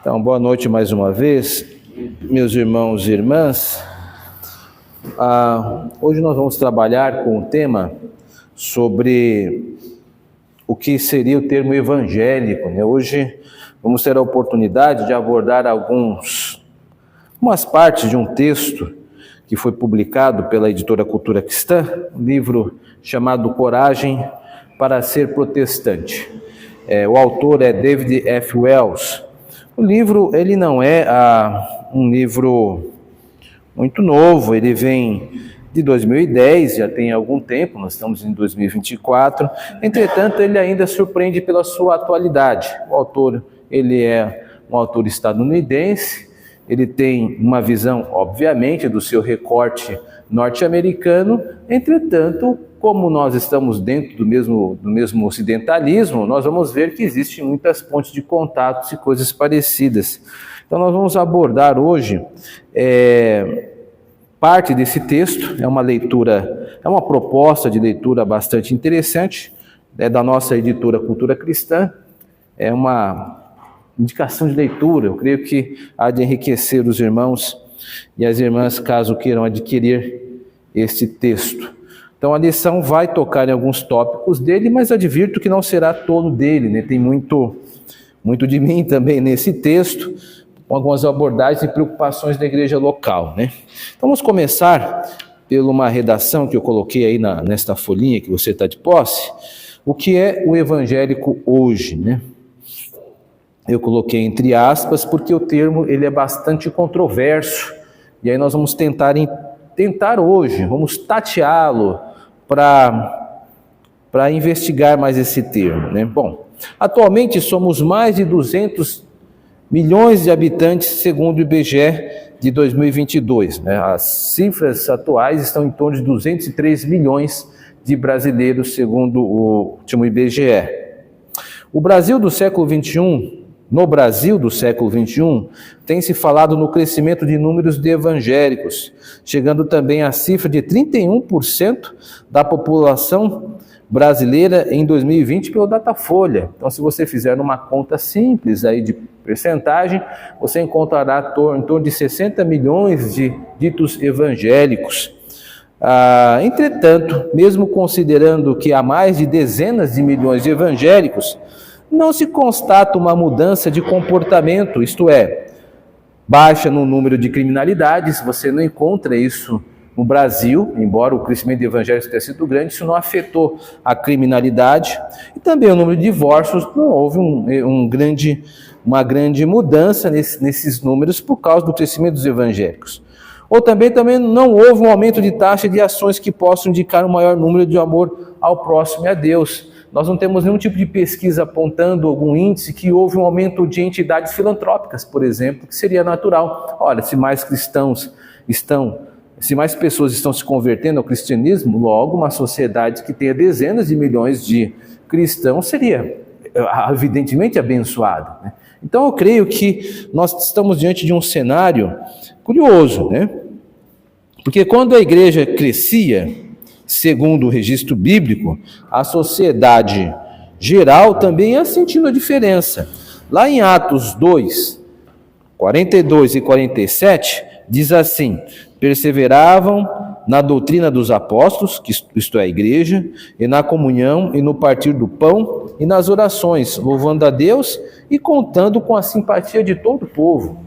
Então, boa noite mais uma vez, meus irmãos e irmãs. Hoje nós vamos trabalhar com o tema sobre o que seria o termo evangélico, né? Hoje vamos ter a oportunidade de abordar algumas partes de um texto que foi publicado pela editora Cultura Cristã, um livro chamado Coragem para Ser Protestante. O autor é David F. Wells. O livro, ele não é um livro muito novo, ele vem de 2010, já tem algum tempo, nós estamos em 2024, entretanto ele ainda surpreende pela sua atualidade. O autor, ele é um autor estadunidense, ele tem uma visão, obviamente, do seu recorte norte-americano, entretanto, como nós estamos dentro do mesmo ocidentalismo, nós vamos ver que existem muitas pontes de contatos e coisas parecidas. Então nós vamos abordar hoje parte desse texto, é uma proposta de leitura bastante interessante, da nossa editora Cultura Cristã, é uma indicação de leitura, eu creio que há de enriquecer os irmãos e as irmãs, caso queiram adquirir esse texto. Então a lição vai tocar em alguns tópicos dele, mas advirto que não será todo dele, né? Tem muito de mim também nesse texto, com algumas abordagens e preocupações da igreja local, né? Então vamos começar por uma redação que eu coloquei aí nesta folhinha que você está de posse, o que é o evangélico hoje, né? Eu coloquei entre aspas porque o termo ele é bastante controverso, e aí nós vamos tentar hoje, vamos tateá-lo para investigar mais esse termo, né? Bom, atualmente somos mais de 200 milhões de habitantes, segundo o IBGE de 2022, né? As cifras atuais estão em torno de 203 milhões de brasileiros, segundo o último IBGE. No Brasil do século XXI, tem se falado no crescimento de números de evangélicos, chegando também à cifra de 31% da população brasileira em 2020 pelo Datafolha. Então, se você fizer uma conta simples aí de percentagem, você encontrará em torno de 60 milhões de ditos evangélicos. Entretanto, mesmo considerando que há mais de dezenas de milhões de evangélicos, não se constata uma mudança de comportamento, isto é, baixa no número de criminalidades. Você não encontra isso no Brasil, embora o crescimento de evangélicos tenha sido grande, isso não afetou a criminalidade, e também o número de divórcios, não houve uma grande mudança nesses números por causa do crescimento dos evangélicos. Ou também não houve um aumento de taxa de ações que possam indicar um maior número de amor ao próximo e a Deus. Nós não temos nenhum tipo de pesquisa apontando algum índice que houve um aumento de entidades filantrópicas, por exemplo, que seria natural. Olha, se mais pessoas estão se convertendo ao cristianismo, logo uma sociedade que tenha dezenas de milhões de cristãos seria evidentemente abençoada, né? Então eu creio que nós estamos diante de um cenário curioso, né? Porque quando a igreja crescia, segundo o registro bíblico, a sociedade geral também ia sentindo a diferença. Lá em Atos 2, 42 e 47, diz assim: perseveravam na doutrina dos apóstolos, isto é, a igreja, e na comunhão, e no partir do pão, e nas orações, louvando a Deus e contando com a simpatia de todo o povo.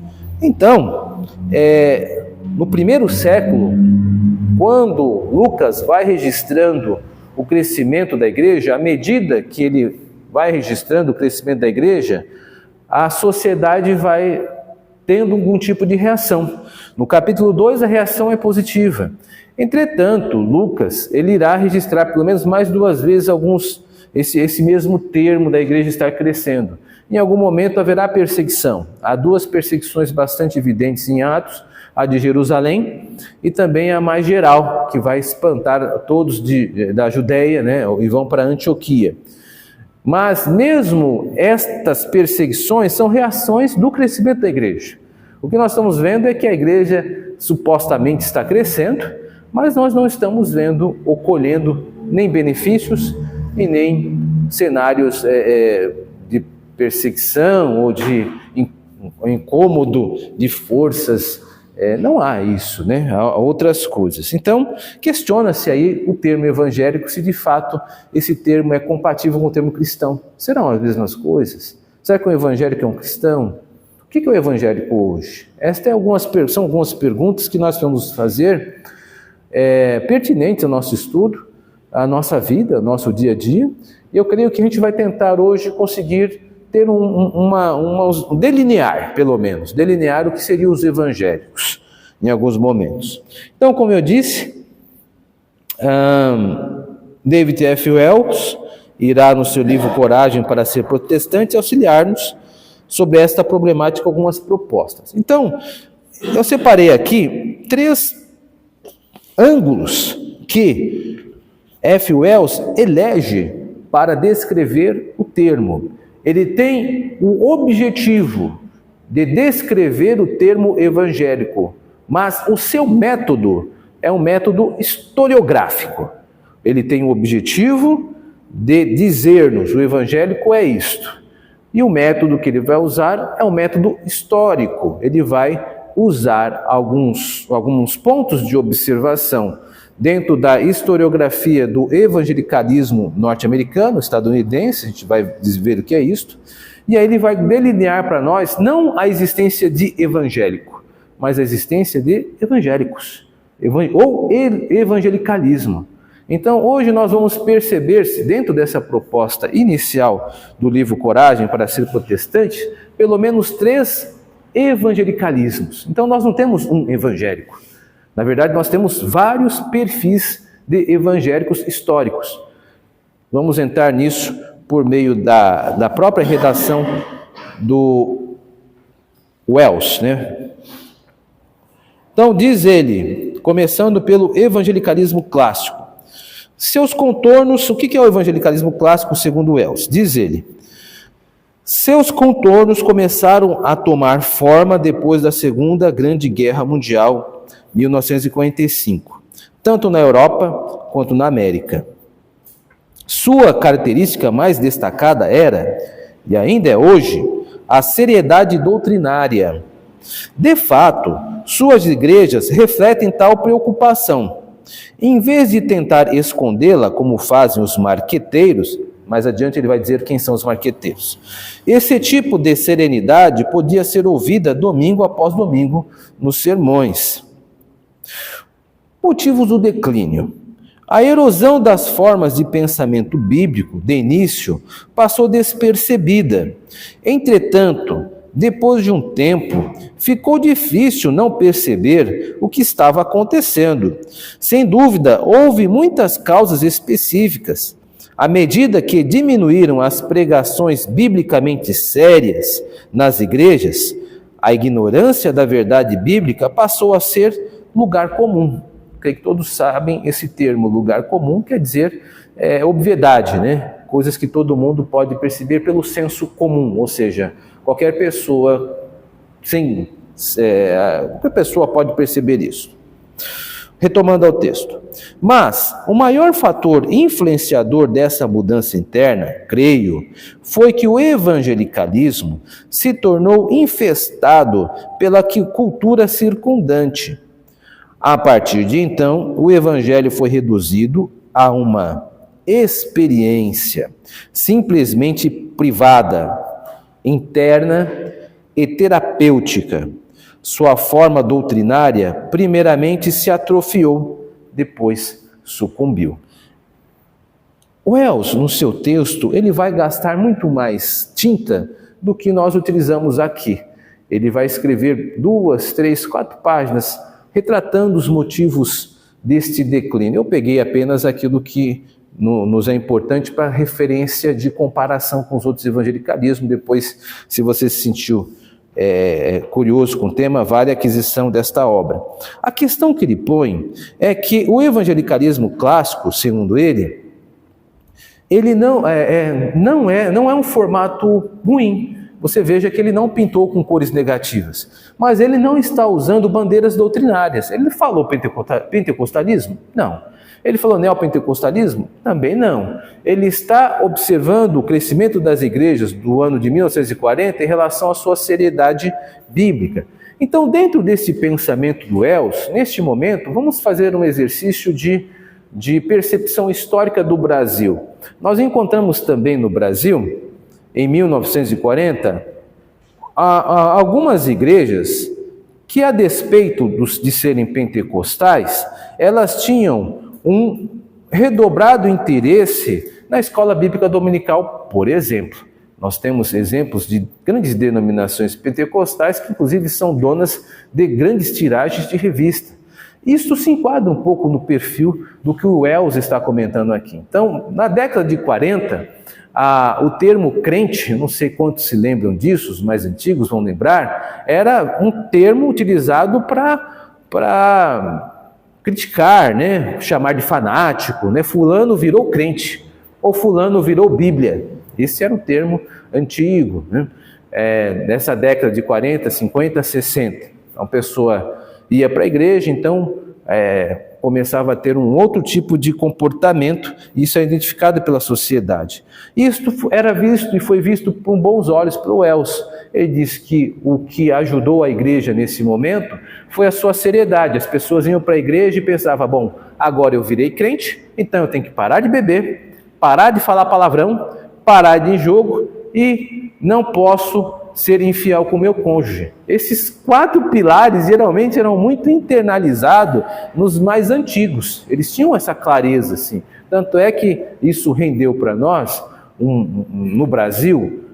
Então, no primeiro século, quando Lucas vai registrando o crescimento da igreja, à medida que ele vai registrando o crescimento da igreja, a sociedade vai tendo algum tipo de reação. No capítulo 2, a reação é positiva. Entretanto, Lucas, ele irá registrar pelo menos mais duas vezes esse mesmo termo da igreja estar crescendo. Em algum momento haverá perseguição. Há duas perseguições bastante evidentes em Atos, a de Jerusalém e também a mais geral, que vai espantar todos da Judéia, né, e vão para Antioquia. Mas mesmo estas perseguições são reações do crescimento da igreja. O que nós estamos vendo é que a igreja supostamente está crescendo, mas nós não estamos vendo ou colhendo nem benefícios e nem cenários de perseguição ou de o incômodo de forças. Não há isso, né? Há outras coisas. Então, questiona-se aí o termo evangélico, se de fato esse termo é compatível com o termo cristão. Serão as mesmas coisas? Será que o evangélico é um cristão? O que é o evangélico hoje? São algumas perguntas que nós vamos fazer pertinentes ao nosso estudo, à nossa vida, ao nosso dia a dia. E eu creio que a gente vai tentar hoje conseguir ter delinear, pelo menos, delinear o que seriam os evangélicos, em alguns momentos. Então, como eu disse, David F. Wells irá, no seu livro Coragem para Ser Protestante, auxiliar-nos sobre esta problemática, algumas propostas. Então, eu separei aqui 3 ângulos que F. Wells elege para descrever o termo. Ele tem o objetivo de descrever o termo evangélico, mas o seu método é um método historiográfico. Ele tem o objetivo de dizer-nos o evangélico é isto. E o método que ele vai usar é um método histórico. Ele vai usar alguns pontos de observação dentro da historiografia do evangelicalismo norte-americano, estadunidense, a gente vai ver o que é isto, e aí ele vai delinear para nós não a existência de evangélico, mas a existência de evangélicos, ou evangelicalismo. Então, hoje nós vamos perceber, se dentro dessa proposta inicial do livro Coragem para Ser Protestante, pelo menos 3 evangelicalismos. Então, nós não temos um evangélico. Na verdade, nós temos vários perfis de evangélicos históricos. Vamos entrar nisso por meio da própria redação do Wells, né? Então, diz ele, começando pelo evangelicalismo clássico. Seus contornos, o que é o evangelicalismo clássico segundo Wells? Diz ele, seus contornos começaram a tomar forma depois da Segunda Grande Guerra Mundial, 1945, tanto na Europa quanto na América. Sua característica mais destacada era, e ainda é hoje, a seriedade doutrinária. De fato, suas igrejas refletem tal preocupação. Em vez de tentar escondê-la, como fazem os marqueteiros, mais adiante ele vai dizer quem são os marqueteiros. Esse tipo de serenidade podia ser ouvida domingo após domingo nos sermões. Motivos do declínio. A erosão das formas de pensamento bíblico, de início, passou despercebida. Entretanto, depois de um tempo, ficou difícil não perceber o que estava acontecendo. Sem dúvida, houve muitas causas específicas. À medida que diminuíram as pregações biblicamente sérias nas igrejas, a ignorância da verdade bíblica passou a ser lugar comum. Creio que todos sabem esse termo, lugar comum, quer dizer obviedade, né? Coisas que todo mundo pode perceber pelo senso comum, ou seja, qualquer pessoa pode perceber isso. Retomando ao texto. Mas o maior fator influenciador dessa mudança interna, creio, foi que o evangelicalismo se tornou infestado pela cultura circundante. A partir de então, o evangelho foi reduzido a uma experiência simplesmente privada, interna e terapêutica. Sua forma doutrinária primeiramente se atrofiou, depois sucumbiu. Wells, no seu texto, ele vai gastar muito mais tinta do que nós utilizamos aqui. Ele vai escrever 2, 3, 4 páginas retratando os motivos deste declínio. Eu peguei apenas aquilo que nos é importante para referência de comparação com os outros evangelicalismos. Depois, se você se sentiu curioso com o tema, vale a aquisição desta obra. A questão que ele põe é que o evangelicalismo clássico, segundo ele não é um formato ruim, você veja que ele não pintou com cores negativas, mas ele não está usando bandeiras doutrinárias. Ele falou pentecostalismo? Não. Ele falou neopentecostalismo? Também não. Ele está observando o crescimento das igrejas do ano de 1940 em relação à sua seriedade bíblica. Então, dentro desse pensamento do Wells, neste momento, vamos fazer um exercício de percepção histórica do Brasil. Nós encontramos também no Brasil, em 1940, algumas igrejas que, a despeito de serem pentecostais, elas tinham um redobrado interesse na escola bíblica dominical, por exemplo. Nós temos exemplos de grandes denominações pentecostais que, inclusive, são donas de grandes tiragens de revista. Isso se enquadra um pouco no perfil do que o Wells está comentando aqui. Então, na década de 40, o termo crente, não sei quantos se lembram disso, os mais antigos vão lembrar, era um termo utilizado para criticar, né? Chamar de fanático, né? Fulano virou crente, ou fulano virou Bíblia. Esse era um termo antigo, né? Nessa década de 40, 50, 60. Uma pessoa ia para a igreja, então começava a ter um outro tipo de comportamento, e isso é identificado pela sociedade. Isto era visto e foi visto com bons olhos pelo Wells. Ele diz que o que ajudou a igreja nesse momento foi a sua seriedade. As pessoas iam para a igreja e pensavam, bom, agora eu virei crente, então eu tenho que parar de beber, parar de falar palavrão, parar de ir em jogo e não posso ser infiel com o meu cônjuge. Esses 4 pilares geralmente eram muito internalizados nos mais antigos. Eles tinham essa clareza, assim. Tanto é que isso rendeu para nós, no Brasil,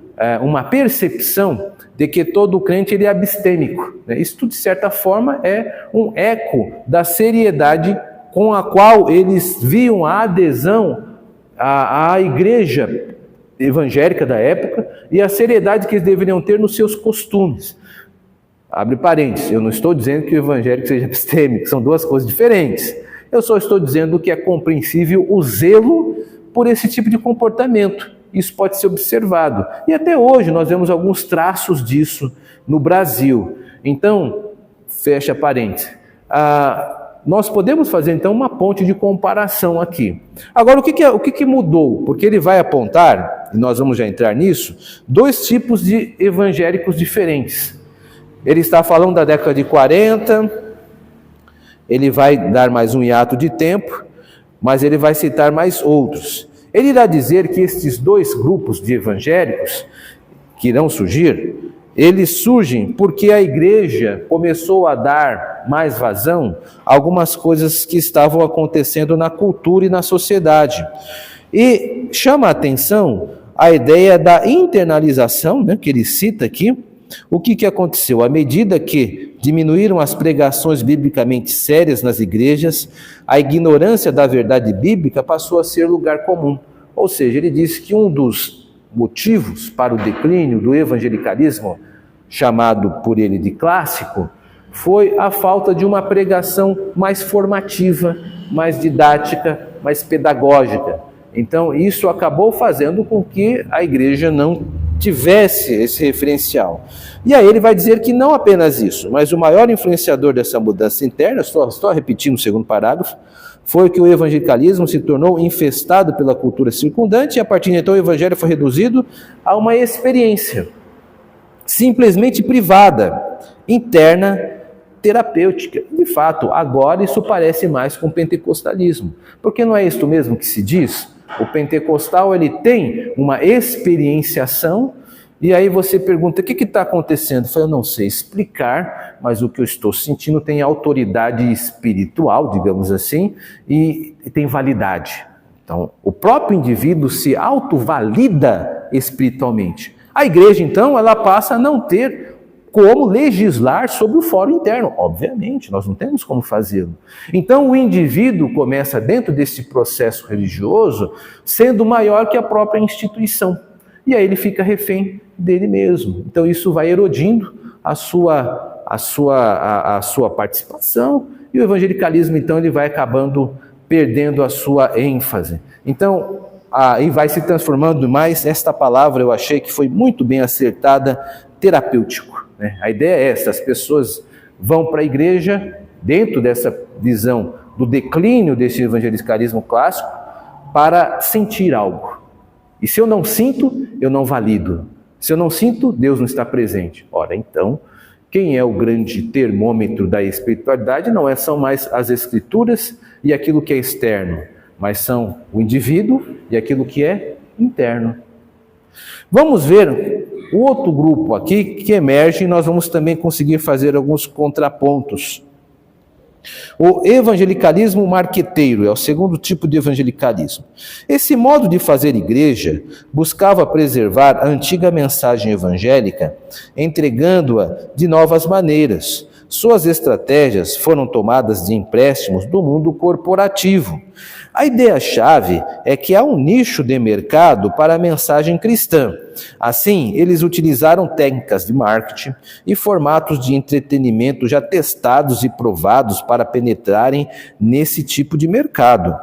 uma percepção de que todo crente ele é abstêmico. Isso, de certa forma, é um eco da seriedade com a qual eles viam a adesão à igreja evangélica da época e a seriedade que eles deveriam ter nos seus costumes. Abre parênteses, eu não estou dizendo que o evangélico seja abstêmico, são duas coisas diferentes. Eu só estou dizendo que é compreensível o zelo por esse tipo de comportamento. Isso pode ser observado. E até hoje nós vemos alguns traços disso no Brasil. Então, fecha parênteses. Nós podemos fazer, então, uma ponte de comparação aqui. Agora, o que mudou? Porque ele vai apontar, e nós vamos já entrar nisso, 2 tipos de evangélicos diferentes. Ele está falando da década de 40, ele vai dar mais um hiato de tempo, mas ele vai citar mais outros. Ele irá dizer que estes 2 grupos de evangélicos que irão surgir, eles surgem porque a igreja começou a dar mais vazão a algumas coisas que estavam acontecendo na cultura e na sociedade. E chama a atenção a ideia da internalização, né, que ele cita aqui. O que aconteceu? À medida que diminuíram as pregações biblicamente sérias nas igrejas, a ignorância da verdade bíblica passou a ser lugar comum. Ou seja, ele diz que um dos motivos para o declínio do evangelicalismo, chamado por ele de clássico, foi a falta de uma pregação mais formativa, mais didática, mais pedagógica. Então, isso acabou fazendo com que a igreja não tivesse esse referencial. E aí ele vai dizer que não apenas isso, mas o maior influenciador dessa mudança interna, estou repetindo o segundo parágrafo, foi que o evangelicalismo se tornou infestado pela cultura circundante e a partir de então o evangelho foi reduzido a uma experiência simplesmente privada, interna, terapêutica. De fato, agora isso parece mais com o pentecostalismo, porque não é isto mesmo que se diz? O pentecostal ele tem uma experienciação e aí você pergunta, o que está acontecendo? Eu falo, eu não sei explicar, mas o que eu estou sentindo tem autoridade espiritual, digamos assim, e tem validade. Então, o próprio indivíduo se autovalida espiritualmente. A igreja, então, ela passa a não ter como legislar sobre o fórum interno. Obviamente, nós não temos como fazê-lo. Então, o indivíduo começa, dentro desse processo religioso, sendo maior que a própria instituição. E aí ele fica refém dele mesmo. Então, isso vai erodindo a sua participação, e o evangelicalismo, então, ele vai acabando perdendo a sua ênfase. Então, e vai se transformando mais, esta palavra eu achei que foi muito bem acertada, terapêutico, né? A ideia é essa, as pessoas vão para a igreja, dentro dessa visão do declínio desse evangelicalismo clássico, para sentir algo. E se eu não sinto, eu não valido. Se eu não sinto, Deus não está presente. Ora, então, quem é o grande termômetro da espiritualidade são mais as escrituras e aquilo que é externo, mas são o indivíduo e aquilo que é interno. Vamos ver o outro grupo aqui que emerge e nós vamos também conseguir fazer alguns contrapontos. O evangelicalismo marqueteiro é o segundo tipo de evangelicalismo. Esse modo de fazer igreja buscava preservar a antiga mensagem evangélica, entregando-a de novas maneiras. Suas estratégias foram tomadas de empréstimos do mundo corporativo. A ideia-chave é que há um nicho de mercado para a mensagem cristã. Assim, eles utilizaram técnicas de marketing e formatos de entretenimento já testados e provados para penetrarem nesse tipo de mercado.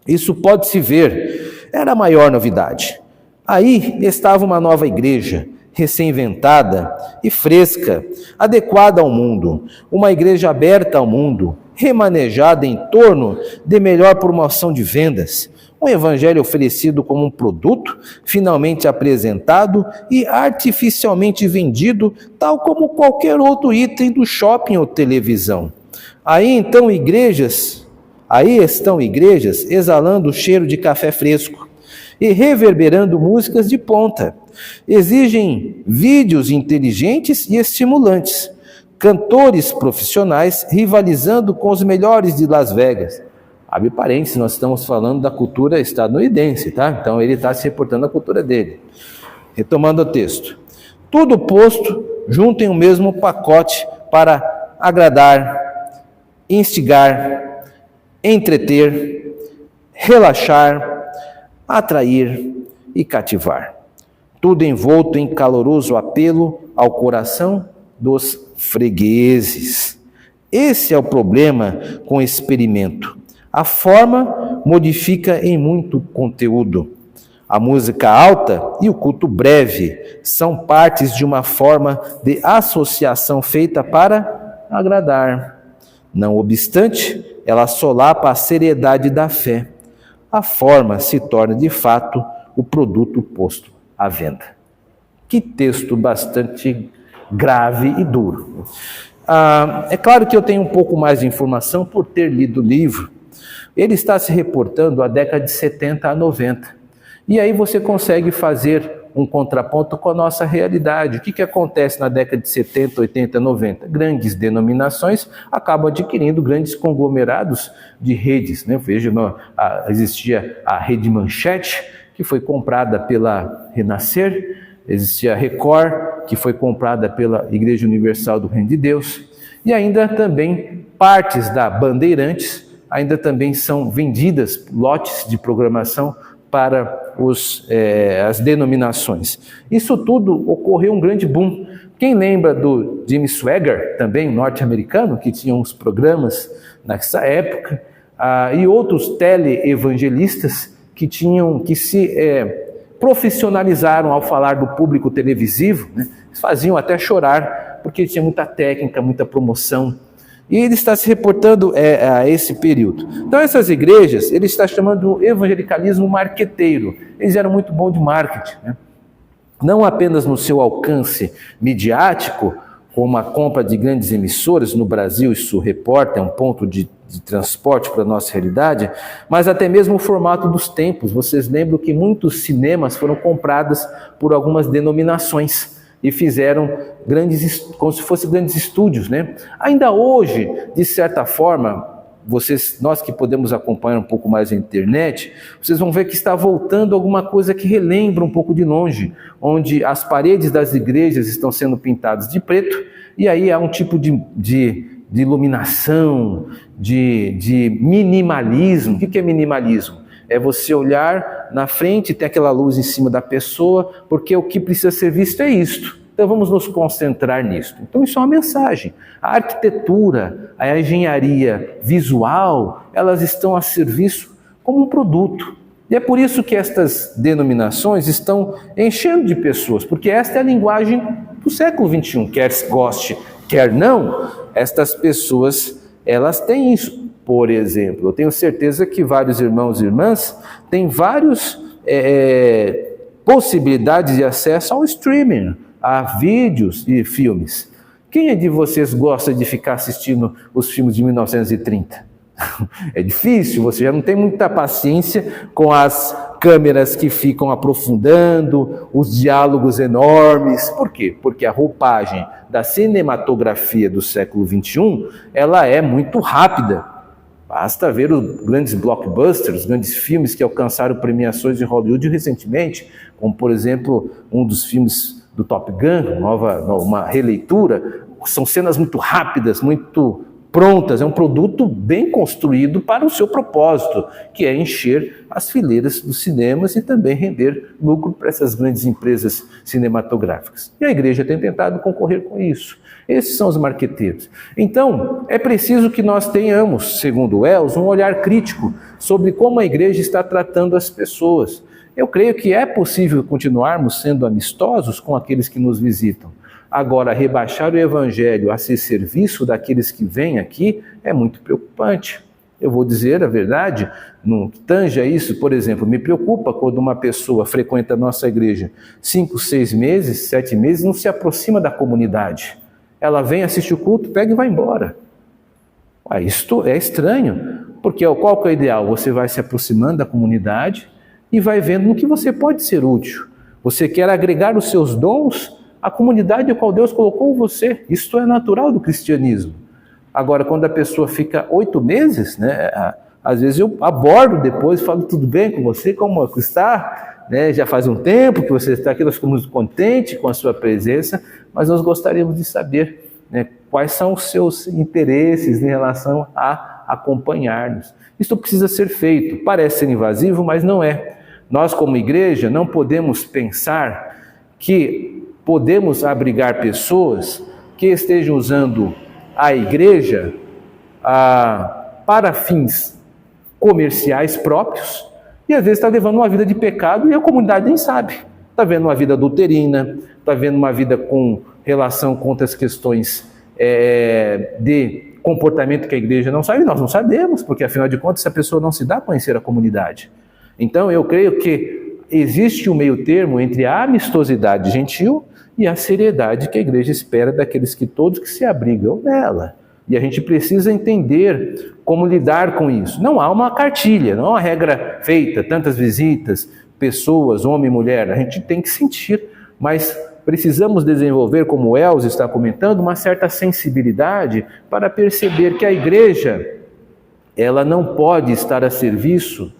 Isso pode-se ver, era a maior novidade. Aí estava uma nova igreja, recém-inventada e fresca, adequada ao mundo, uma igreja aberta ao mundo, remanejada em torno de melhor promoção de vendas, um evangelho oferecido como um produto, finalmente apresentado e artificialmente vendido, tal como qualquer outro item do shopping ou televisão. Aí estão igrejas exalando o cheiro de café fresco e reverberando músicas de ponta. Exigem vídeos inteligentes e estimulantes, cantores profissionais rivalizando com os melhores de Las Vegas. Abre parênteses, nós estamos falando da cultura estadunidense, tá? Então ele está se reportando à cultura dele. Retomando o texto. Tudo posto junto em um mesmo pacote para agradar, instigar, entreter, relaxar, atrair e cativar. Tudo envolto em caloroso apelo ao coração dos fregueses. Esse é o problema com o experimento. A forma modifica em muito conteúdo. A música alta e o culto breve são partes de uma forma de associação feita para agradar. Não obstante, ela solapa a seriedade da fé. A forma se torna, de fato, o produto posto à venda. Que texto bastante grave e duro. É claro que eu tenho um pouco mais de informação por ter lido o livro. Ele está se reportando à década de 70 a 90. E aí você consegue fazer um contraponto com a nossa realidade. O que acontece na década de 70, 80, 90? Grandes denominações acabam adquirindo grandes conglomerados de redes, né? Veja, existia a Rede Manchete, que foi comprada pela Renascer, existia a Record, que foi comprada pela Igreja Universal do Reino de Deus, e ainda também partes da Bandeirantes, ainda também são vendidas lotes de programação para as denominações. Isso tudo ocorreu um grande boom. Quem lembra do Jimmy Swaggart, também norte-americano, que tinha uns programas nessa época, e outros teleevangelistas que se profissionalizaram ao falar do público televisivo, né? Eles faziam até chorar, porque tinha muita técnica, muita promoção. E ele está se reportando a esse período. Então essas igrejas, ele está chamando de evangelicalismo marqueteiro. Eles eram muito bons de marketing, né? Não apenas no seu alcance midiático, como a compra de grandes emissoras, no Brasil isso reporta, é um ponto de transporte para a nossa realidade, mas até mesmo o formato dos templos. Vocês lembram que muitos cinemas foram comprados por algumas denominações e fizeram como se fossem grandes estúdios, né? Ainda hoje, de certa forma, nós que podemos acompanhar um pouco mais a internet, vocês vão ver que está voltando alguma coisa que relembra um pouco de longe, onde as paredes das igrejas estão sendo pintadas de preto, e aí há um tipo de iluminação, de minimalismo. O que é minimalismo? É você olhar na frente e ter aquela luz em cima da pessoa, porque o que precisa ser visto é isto. Então vamos nos concentrar nisso. Então isso é uma mensagem. A arquitetura, a engenharia visual, elas estão a serviço como um produto. E é por isso que estas denominações estão enchendo de pessoas, porque esta é a linguagem do século XXI, quer goste, quer não, estas pessoas, elas têm isso. Por exemplo, eu tenho certeza que vários irmãos e irmãs têm várias possibilidades de acesso ao streaming, a vídeos e filmes. Quem de vocês gosta de ficar assistindo os filmes de 1930? É difícil, você já não tem muita paciência com as câmeras que ficam aprofundando, os diálogos enormes. Por quê? Porque a roupagem da cinematografia do século XXI, ela é muito rápida. Basta ver os grandes blockbusters, os grandes filmes que alcançaram premiações em Hollywood recentemente, como, por exemplo, um dos filmes do Top Gun, uma releitura. São cenas muito rápidas, muito prontas, é um produto bem construído para o seu propósito, que é encher as fileiras dos cinemas e também render lucro para essas grandes empresas cinematográficas. E a igreja tem tentado concorrer com isso. Esses são os marqueteiros. Então, é preciso que nós tenhamos, segundo Wells, um olhar crítico sobre como a igreja está tratando as pessoas. Eu creio que é possível continuarmos sendo amistosos com aqueles que nos visitam. Agora, rebaixar o evangelho a ser serviço daqueles que vêm aqui é muito preocupante. Eu vou dizer a verdade, não tange a isso, por exemplo, me preocupa quando uma pessoa frequenta a nossa igreja 5, 6 meses, 7 meses, não se aproxima da comunidade. Ela vem, assiste o culto, pega e vai embora. Isto é estranho, porque qual que é o ideal? Você vai se aproximando da comunidade e vai vendo no que você pode ser útil. Você quer agregar os seus dons à comunidade a qual Deus colocou você. Isto é natural do cristianismo. Agora, quando a pessoa fica 8 meses, né, às vezes eu abordo depois, falo, tudo bem com você, como está? Né, já faz um tempo que você está aqui, nós ficamos contentes com a sua presença, mas nós gostaríamos de saber, né, quais são os seus interesses em relação a acompanhar-nos. Isso precisa ser feito. Parece ser invasivo, mas não é. Nós, como igreja, não podemos pensar que podemos abrigar pessoas que estejam usando a igreja para fins comerciais próprios e às vezes está levando uma vida de pecado e a comunidade nem sabe. Está vendo uma vida adulterina, está vendo uma vida com relação com outras questões de comportamento que a igreja não sabe. Nós não sabemos, porque afinal de contas essa pessoa não se dá a conhecer a comunidade. Então eu creio que existe um meio termo entre a amistosidade gentil e a seriedade que a igreja espera daqueles que todos que se abrigam nela. E a gente precisa entender como lidar com isso. Não há uma cartilha, não há uma regra feita, tantas visitas, pessoas, homem e mulher. A gente tem que sentir, mas precisamos desenvolver, como o Wells está comentando, uma certa sensibilidade para perceber que a igreja, ela não pode estar a serviço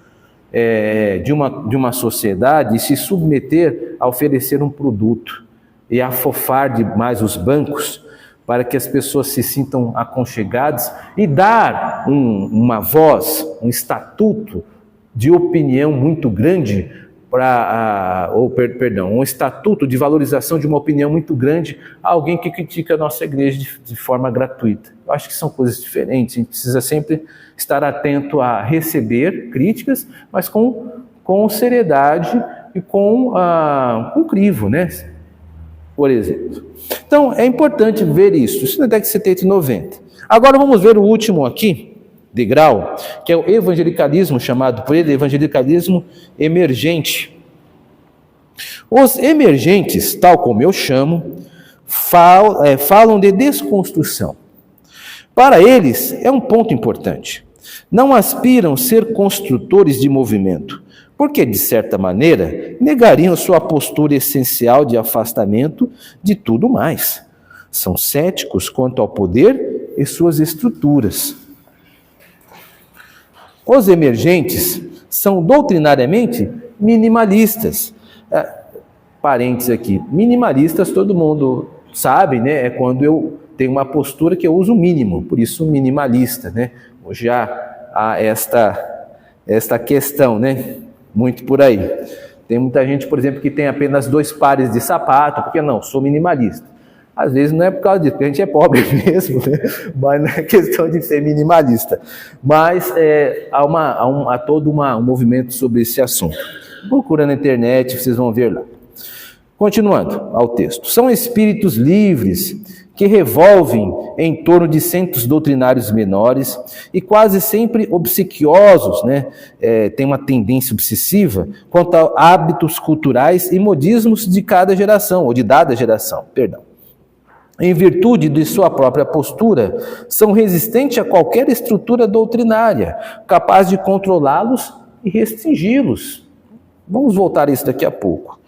de uma sociedade e se submeter a oferecer um produto e afofar demais os bancos para que as pessoas se sintam aconchegadas e dar uma voz, um estatuto de opinião muito grande um estatuto de valorização de uma opinião muito grande a alguém que critica a nossa igreja de forma gratuita. Eu acho que são coisas diferentes, a gente precisa sempre estar atento a receber críticas, mas com seriedade e com crivo, né? Por exemplo. Então, é importante ver isso na década de 70 e 90. Agora vamos ver o último aqui, degrau, que é o evangelicalismo, chamado por ele evangelicalismo emergente. Os emergentes, tal como eu chamo, falam de desconstrução. Para eles, é um ponto importante. Não aspiram ser construtores de movimento, porque, de certa maneira, negariam sua postura essencial de afastamento de tudo mais. São céticos quanto ao poder e suas estruturas. Os emergentes são doutrinariamente minimalistas. Parênteses aqui, minimalistas todo mundo sabe, né? É quando eu tenho uma postura que eu uso o mínimo, por isso minimalista, né? Hoje há esta questão, né? Muito por aí. Tem muita gente, por exemplo, que tem apenas 2 pares de sapato, porque não, sou minimalista. Às vezes não é por causa disso, porque a gente é pobre mesmo, né? Mas não é questão de ser minimalista. Mas há todo um movimento sobre esse assunto. Procura na internet, vocês vão ver lá. Continuando ao texto. São espíritos livres que revolvem em torno de centros doutrinários menores e quase sempre obsequiosos, né? Tem uma tendência obsessiva quanto a hábitos culturais e modismos de cada geração, ou de dada geração, perdão. Em virtude de sua própria postura, são resistentes a qualquer estrutura doutrinária, capaz de controlá-los e restringi-los. Vamos voltar a isso daqui a pouco.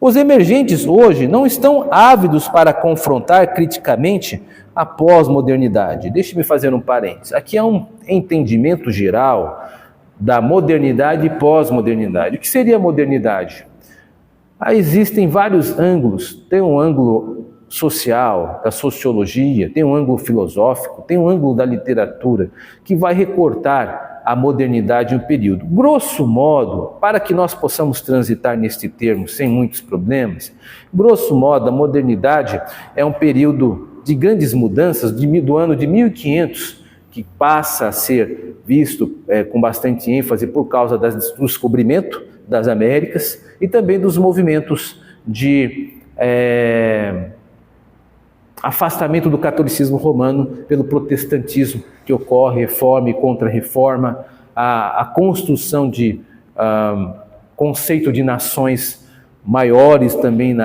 Os emergentes hoje não estão ávidos para confrontar criticamente a pós-modernidade. Deixe-me fazer um parênteses. Aqui há um entendimento geral da modernidade e pós-modernidade. O que seria a modernidade? Existem vários ângulos. Tem um ângulo social, da sociologia, tem um ângulo filosófico, tem um ângulo da literatura, que vai recortar a modernidade em um período. Grosso modo, para que nós possamos transitar neste termo sem muitos problemas, grosso modo, a modernidade é um período de grandes mudanças do ano de 1500, que passa a ser visto com bastante ênfase por causa do descobrimento das Américas e também dos movimentos de afastamento do catolicismo romano pelo protestantismo que ocorre, reforma e contra-reforma, a construção de conceito de nações maiores também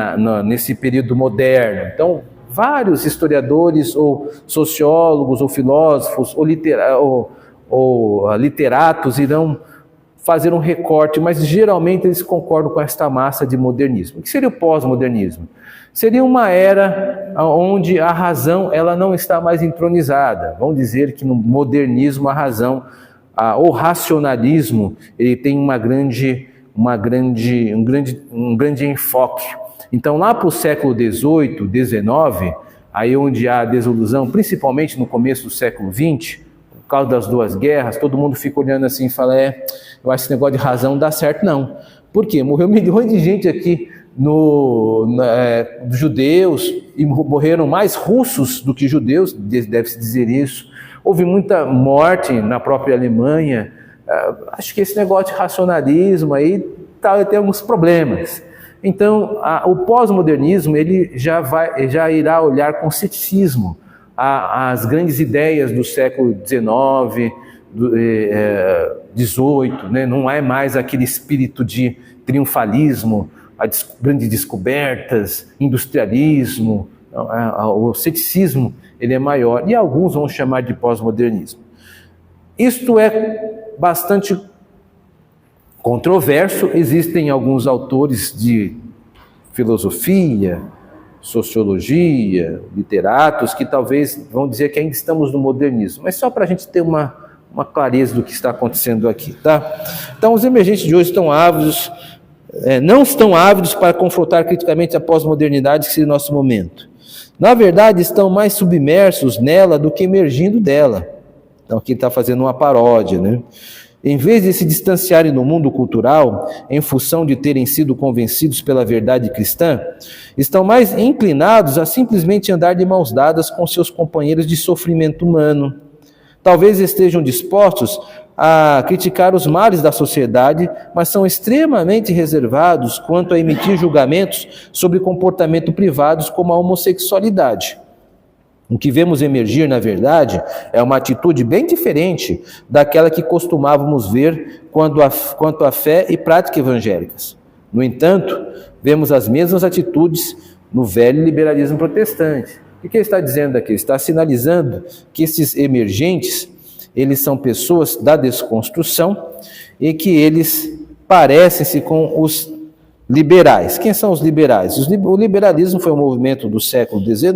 nesse período moderno. Então, vários historiadores, ou sociólogos, ou filósofos, ou literatos irão fazer um recorte, mas geralmente eles concordam com esta massa de modernismo. O que seria o pós-modernismo? Seria uma era onde a razão ela não está mais entronizada. Vamos dizer que no modernismo a razão, o racionalismo, ele tem um grande enfoque. Então lá para o século XVIII, XIX, aí onde há desilusão, principalmente no começo do século XX, por causa das duas guerras, todo mundo fica olhando assim e fala, eu acho que esse negócio de razão não dá certo não. Por quê? Morreu milhões de gente aqui, judeus, e morreram mais russos do que judeus, deve-se dizer isso. Houve muita morte na própria Alemanha. Acho que esse negócio de racionalismo aí tem alguns problemas. Então, o pós-modernismo ele já irá olhar com ceticismo as grandes ideias do século XIX, XVIII, né? Não é mais aquele espírito de triunfalismo, grandes descobertas, industrialismo. O ceticismo ele é maior, e alguns vão chamar de pós-modernismo. Isto é bastante controverso, existem alguns autores de filosofia, sociologia, literatos, que talvez vão dizer que ainda estamos no modernismo, mas só para a gente ter uma clareza do que está acontecendo aqui, tá? Então, os emergentes de hoje estão ávidos, não estão ávidos para confrontar criticamente a pós-modernidade, que seria o nosso momento. Na verdade, estão mais submersos nela do que emergindo dela. Então, aqui ele está fazendo uma paródia, né? Em vez de se distanciarem do mundo cultural, em função de terem sido convencidos pela verdade cristã, estão mais inclinados a simplesmente andar de mãos dadas com seus companheiros de sofrimento humano. Talvez estejam dispostos a criticar os males da sociedade, mas são extremamente reservados quanto a emitir julgamentos sobre comportamento privados como a homossexualidade. O que vemos emergir, na verdade, é uma atitude bem diferente daquela que costumávamos ver quanto à fé e prática evangélicas. No entanto, vemos as mesmas atitudes no velho liberalismo protestante. O que ele está dizendo aqui? Ele está sinalizando que esses emergentes, eles são pessoas da desconstrução e que eles parecem-se com os liberais. Quem são os liberais? O liberalismo foi um movimento do século XIX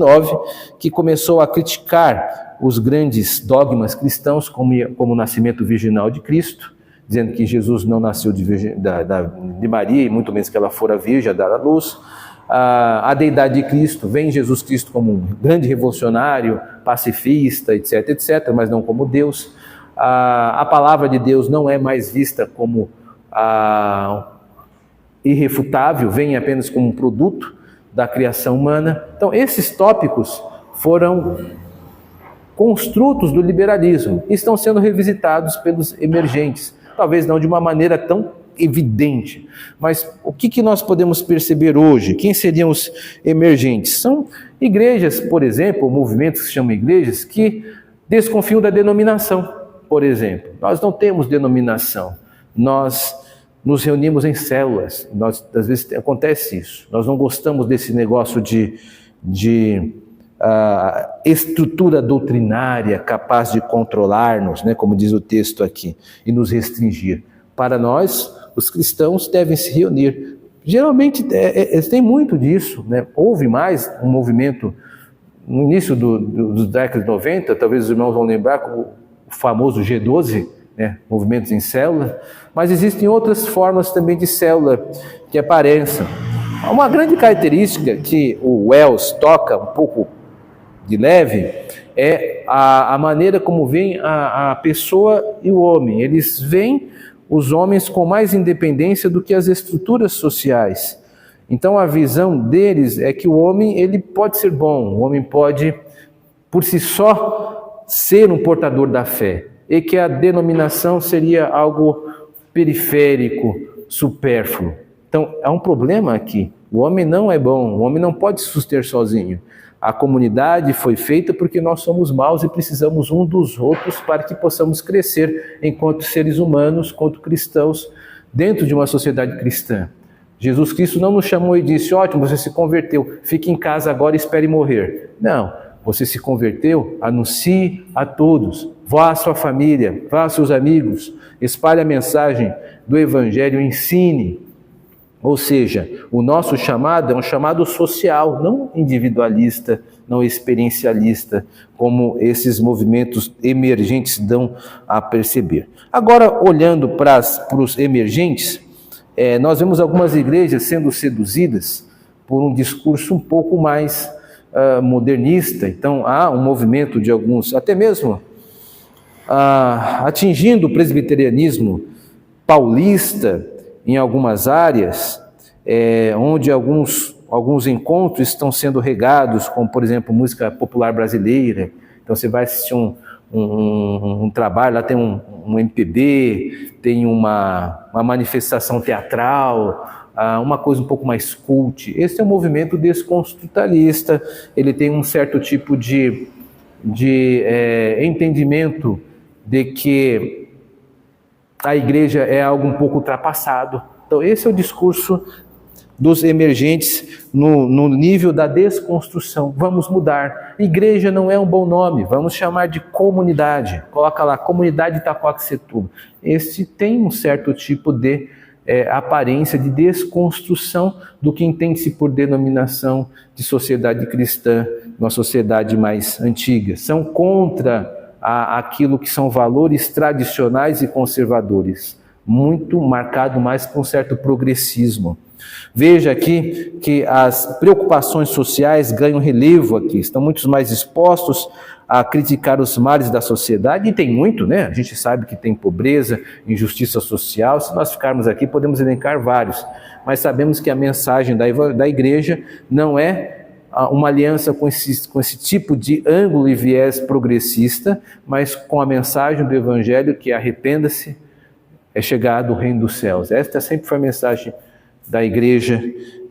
que começou a criticar os grandes dogmas cristãos, como o nascimento virginal de Cristo, dizendo que Jesus não nasceu de Maria, e muito menos que ela fora virgem a dar à luz. A deidade de Cristo, vem Jesus Cristo como um grande revolucionário, pacifista, etc., etc., mas não como Deus. A palavra de Deus não é mais vista como irrefutável, vem apenas como um produto da criação humana. Então, esses tópicos foram construtos do liberalismo e estão sendo revisitados pelos emergentes. Talvez não de uma maneira tão evidente, mas o que nós podemos perceber hoje? Quem seriam os emergentes? São igrejas, por exemplo, movimentos que se chamam igrejas, que desconfiam da denominação, por exemplo. Nós não temos denominação, nós nos reunimos em células, às vezes acontece isso, nós não gostamos desse negócio de estrutura doutrinária capaz de controlar-nos, né, como diz o texto aqui, e nos restringir. Para nós, os cristãos devem se reunir. Geralmente tem muito disso, né? Houve mais um movimento no início dos décadas 90, talvez os irmãos vão lembrar, o famoso G12, né? Movimentos em célula, mas existem outras formas também de célula que aparecem. Uma grande característica que o Wells toca um pouco de leve é a maneira como vem a pessoa e o homem. Eles veem os homens com mais independência do que as estruturas sociais. Então a visão deles é que o homem ele pode ser bom, o homem pode por si só ser um portador da fé, e que a denominação seria algo periférico, supérfluo. Então há um problema aqui, o homem não é bom, o homem não pode se suster sozinho. A comunidade foi feita porque nós somos maus e precisamos um dos outros para que possamos crescer enquanto seres humanos, enquanto cristãos, dentro de uma sociedade cristã. Jesus Cristo não nos chamou e disse, ótimo, você se converteu, fique em casa agora e espere morrer. Não, você se converteu, anuncie a todos, vá à sua família, vá aos seus amigos, espalhe a mensagem do Evangelho, ensine. Ou seja, o nosso chamado é um chamado social, não individualista, não experiencialista, como esses movimentos emergentes dão a perceber. Agora, olhando para os emergentes, nós vemos algumas igrejas sendo seduzidas por um discurso um pouco mais modernista. Então, há um movimento de alguns, até mesmo atingindo o presbiterianismo paulista, em algumas áreas, onde alguns encontros estão sendo regados, como, por exemplo, música popular brasileira. Então, você vai assistir um trabalho, lá tem um MPB, tem uma manifestação teatral, uma coisa um pouco mais cult. Esse é um movimento desconstrutalista, ele tem um certo tipo de entendimento de que a igreja é algo um pouco ultrapassado. Então esse é o discurso dos emergentes no nível da desconstrução. Vamos mudar. Igreja não é um bom nome, vamos chamar de comunidade. Coloca lá, comunidade Itaquaquecetuba. Esse tem um certo tipo de aparência de desconstrução do que entende-se por denominação de sociedade cristã, uma sociedade mais antiga. São contra aquilo que são valores tradicionais e conservadores, muito marcado mais por um certo progressismo. Veja aqui que as preocupações sociais ganham relevo aqui, estão muito mais dispostos a criticar os males da sociedade, e tem muito, né? A gente sabe que tem pobreza, injustiça social, se nós ficarmos aqui podemos elencar vários, mas sabemos que a mensagem da igreja não é uma aliança com esse tipo de ângulo e viés progressista, mas com a mensagem do Evangelho que arrependa-se, é chegado o reino dos céus. Esta sempre foi a mensagem da igreja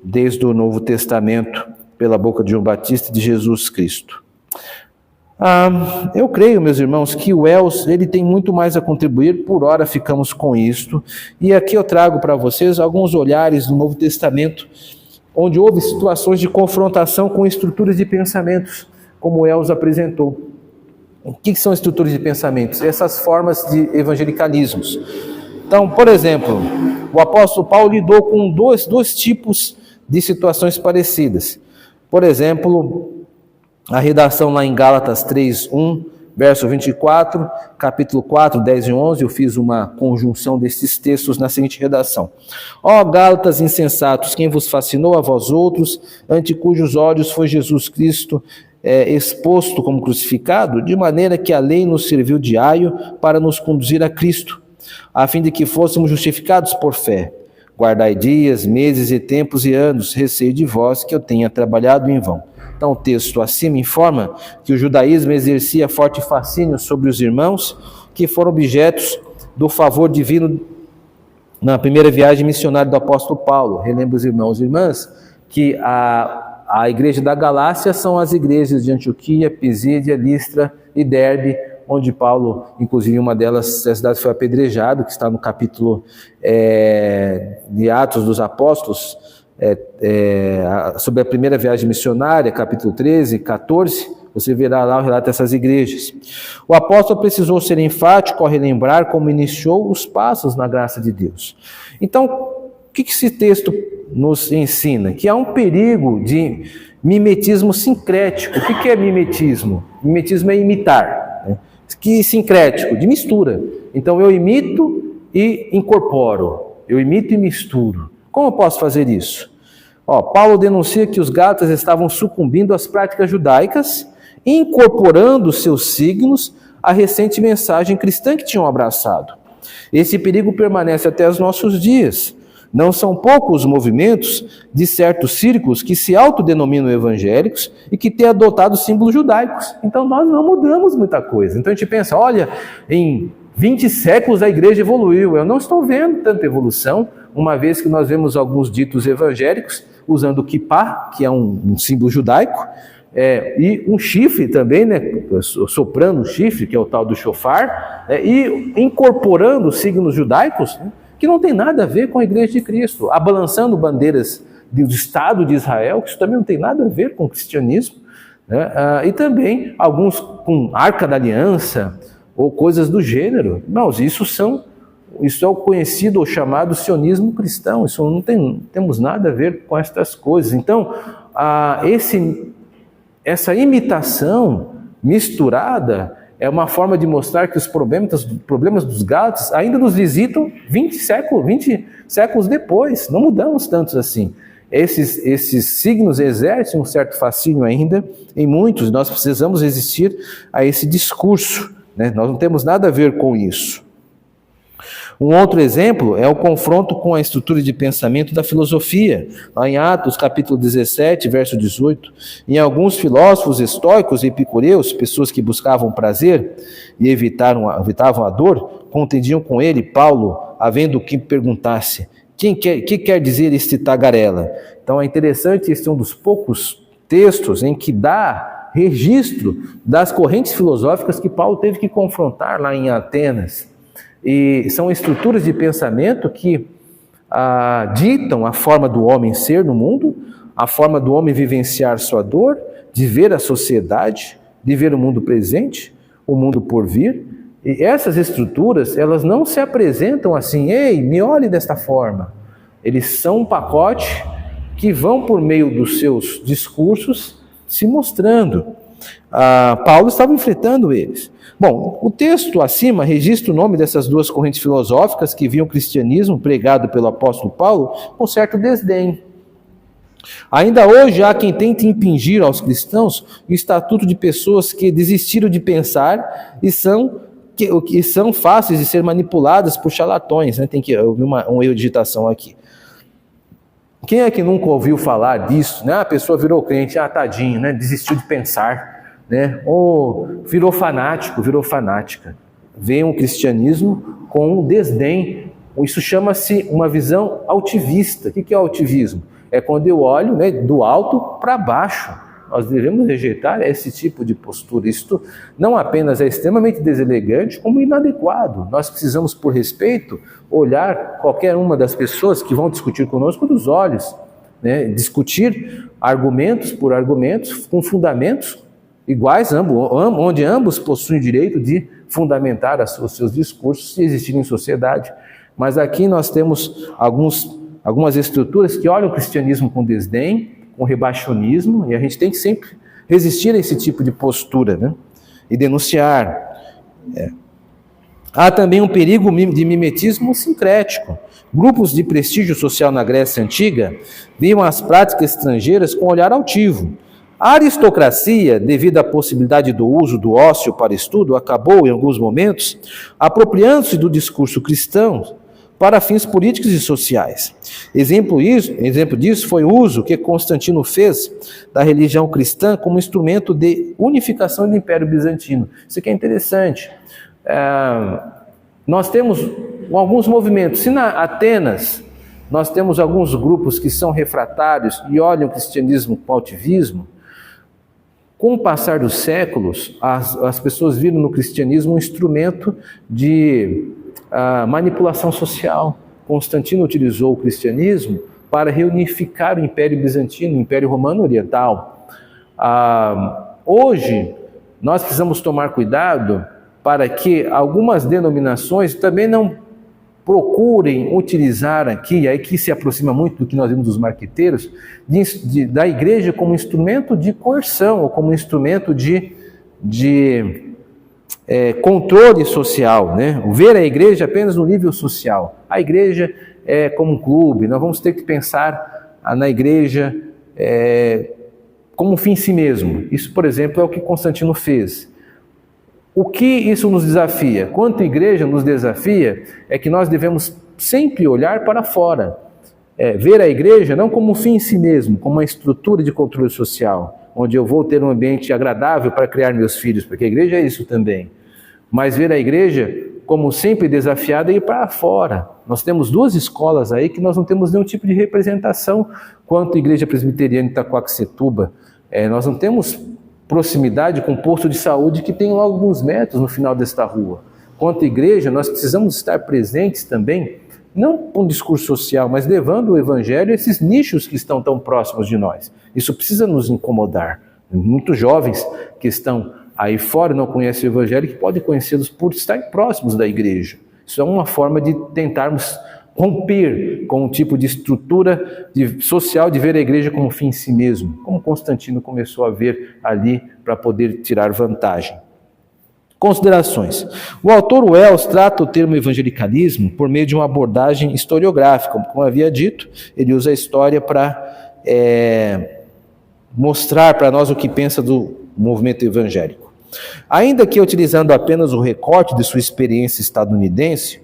desde o Novo Testamento, pela boca de João Batista e de Jesus Cristo. Eu creio, meus irmãos, que o Wells ele tem muito mais a contribuir, por hora ficamos com isto, e aqui eu trago para vocês alguns olhares do Novo Testamento, onde houve situações de confrontação com estruturas de pensamentos, como o Wells apresentou. O que são estruturas de pensamentos? Essas formas de evangelicalismos. Então, por exemplo, o apóstolo Paulo lidou com dois tipos de situações parecidas. Por exemplo, a redação lá em Gálatas 3:1, verso 24, capítulo 4, 10 e 11, eu fiz uma conjunção desses textos na seguinte redação. Ó Gálatas insensatos, quem vos fascinou a vós outros, ante cujos olhos foi Jesus Cristo exposto como crucificado, de maneira que a lei nos serviu de aio para nos conduzir a Cristo, a fim de que fôssemos justificados por fé. Guardai dias, meses e tempos e anos, receio de vós que eu tenha trabalhado em vão. Então o texto acima informa que o judaísmo exercia forte fascínio sobre os irmãos que foram objetos do favor divino na primeira viagem missionária do apóstolo Paulo. Relembro os irmãos e irmãs que a igreja da Galácia são as igrejas de Antioquia, Pisídia, Listra e Derbe, onde Paulo, inclusive uma delas, a cidade foi apedrejado, que está no capítulo de Atos dos Apóstolos, sobre a primeira viagem missionária, capítulo 13, 14, você verá lá o relato dessas igrejas. O apóstolo precisou ser enfático ao relembrar como iniciou os passos na graça de Deus. Então, o que esse texto nos ensina? Que há um perigo de mimetismo sincrético. O que é mimetismo? Mimetismo é imitar, né? Que sincrético, de mistura. Então eu imito e incorporo, eu imito e misturo. Como eu posso fazer isso? Paulo denuncia que os gálatas estavam sucumbindo às práticas judaicas, incorporando seus signos à recente mensagem cristã que tinham abraçado. Esse perigo permanece até os nossos dias. Não são poucos os movimentos de certos círculos que se autodenominam evangélicos e que têm adotado símbolos judaicos. Então nós não mudamos muita coisa. Então a gente pensa, olha, em 20 séculos a igreja evoluiu. Eu não estou vendo tanta evolução, uma vez que nós vemos alguns ditos evangélicos usando o kippah, que é um símbolo judaico, e um chifre também, né, soprando um chifre, que é o tal do shofar, e incorporando signos judaicos, né, que não tem nada a ver com a igreja de Cristo, abalançando bandeiras do Estado de Israel, que isso também não tem nada a ver com o cristianismo, né, e também alguns com Arca da Aliança, ou coisas do gênero. Irmãos, isso é o conhecido ou chamado sionismo cristão, isso não temos nada a ver com estas coisas. Então, essa imitação misturada é uma forma de mostrar que os problemas dos gálatas ainda nos visitam 20 séculos depois, não mudamos tantos assim. Esses signos exercem um certo fascínio ainda em muitos, nós precisamos resistir a esse discurso, né? Nós não temos nada a ver com isso. Um outro exemplo é o confronto com a estrutura de pensamento da filosofia. Lá em Atos, capítulo 17, verso 18, em alguns filósofos estoicos e epicureus, pessoas que buscavam prazer e evitavam a dor, contendiam com ele, Paulo, havendo que perguntasse, que quer dizer este tagarela? Então é interessante, este é um dos poucos textos em que dá registro das correntes filosóficas que Paulo teve que confrontar lá em Atenas. E são estruturas de pensamento que ditam a forma do homem ser no mundo, a forma do homem vivenciar sua dor, de ver a sociedade, de ver o mundo presente, o mundo por vir. E essas estruturas, elas não se apresentam assim, ei, me olhe desta forma. Eles são um pacote que vão por meio dos seus discursos se mostrando. Paulo estava enfrentando eles. Bom, o texto acima registra o nome dessas duas correntes filosóficas que viam o cristianismo pregado pelo apóstolo Paulo com certo desdém. Ainda hoje há quem tente impingir aos cristãos o estatuto de pessoas que desistiram de pensar e são fáceis de ser manipuladas por charlatões, né? Tem que ouvir um erro de digitação aqui. Quem é que nunca ouviu falar disso, né? A pessoa virou crente, tadinho, né? Desistiu de pensar, né? Ou virou fanático, virou fanática. Vem um cristianismo com um desdém. Isso chama-se uma visão altivista. O que é altivismo? É quando eu olho, né, do alto para baixo. Nós devemos rejeitar esse tipo de postura. Isto não apenas é extremamente deselegante, como inadequado. Nós precisamos, por respeito, olhar qualquer uma das pessoas que vão discutir conosco dos olhos, né? Discutir argumentos por argumentos, com fundamentos iguais, onde ambos possuem o direito de fundamentar os seus discursos e existir em sociedade. Mas aqui nós temos algumas estruturas que olham o cristianismo com desdém, com rebaixonismo, e a gente tem que sempre resistir a esse tipo de postura, né? E denunciar. Há também um perigo de mimetismo sincrético. Grupos de prestígio social na Grécia Antiga viam as práticas estrangeiras com olhar altivo. A aristocracia, devido à possibilidade do uso do ócio para estudo, acabou, em alguns momentos, apropriando-se do discurso cristão para fins políticos e sociais. Exemplo disso foi o uso que Constantino fez da religião cristã como instrumento de unificação do Império Bizantino. Isso aqui é interessante. Nós temos alguns movimentos. Se na Atenas nós temos alguns grupos que são refratários e olham o cristianismo com altivismo, com o passar dos séculos, as pessoas viram no cristianismo um instrumento de manipulação social. Constantino utilizou o cristianismo para reunificar o Império Bizantino, o Império Romano Oriental. Hoje, nós precisamos tomar cuidado para que algumas denominações também não procurem utilizar aqui, aí que se aproxima muito do que nós vimos dos marqueteiros, da igreja como instrumento de coerção, ou como instrumento de controle social, né? Ver a igreja apenas no nível social. A igreja é como um clube, nós vamos ter que pensar na igreja como um fim em si mesmo. Isso, por exemplo, é o que Constantino fez. O que isso nos desafia? Quanto igreja nos desafia é que nós devemos sempre olhar para fora. Ver a igreja não como um fim em si mesmo, como uma estrutura de controle social, onde eu vou ter um ambiente agradável para criar meus filhos, porque a igreja é isso também. Mas ver a igreja como sempre desafiada a ir para fora. Nós temos duas escolas aí que nós não temos nenhum tipo de representação, quanto a Igreja Presbiteriana de Itacoaxetuba. Nós não temos proximidade com o posto de saúde que tem logo alguns metros no final desta rua. Quanto igreja, nós precisamos estar presentes também, não com um discurso social, mas levando o evangelho a esses nichos que estão tão próximos de nós. Isso precisa nos incomodar. Muitos jovens que estão aí fora não conhecem o evangelho, que podem conhecê-los por estar próximos da igreja. Isso é uma forma de tentarmos romper com um tipo de estrutura social de ver a igreja como fim em si mesmo, como Constantino começou a ver ali para poder tirar vantagem. Considerações. O autor Wells trata o termo evangelicalismo por meio de uma abordagem historiográfica. Como havia dito, ele usa a história para mostrar para nós o que pensa do movimento evangélico. Ainda que utilizando apenas o recorte de sua experiência estadunidense,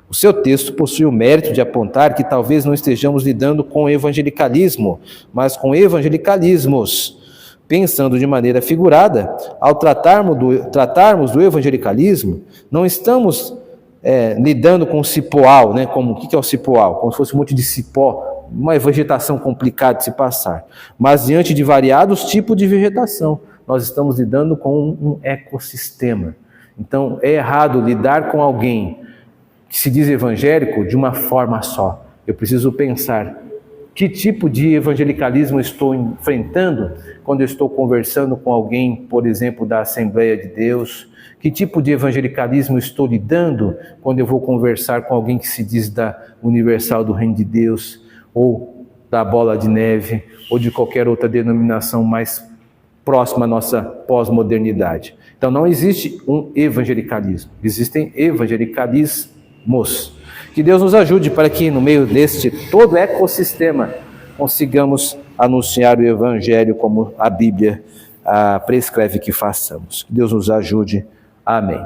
o seu texto possui o mérito de apontar que talvez não estejamos lidando com evangelicalismo, mas com evangelicalismos. Pensando de maneira figurada, ao tratarmos do evangelicalismo, não estamos lidando com o cipoal, né? O que é o cipoal? Como se fosse um monte de cipó, uma vegetação complicada de se passar. Mas diante de variados tipos de vegetação, nós estamos lidando com um ecossistema. Então, é errado lidar com alguém que se diz evangélico de uma forma só. Eu preciso pensar que tipo de evangelicalismo estou enfrentando quando eu estou conversando com alguém, por exemplo, da Assembleia de Deus. Que tipo de evangelicalismo estou lidando quando eu vou conversar com alguém que se diz da Universal do Reino de Deus, ou da Bola de Neve, ou de qualquer outra denominação mais próxima à nossa pós-modernidade. Então não existe um evangelicalismo, existem evangelicalismos. Que Deus nos ajude para que no meio deste todo ecossistema consigamos anunciar o Evangelho como a Bíblia prescreve que façamos. Que Deus nos ajude. Amém.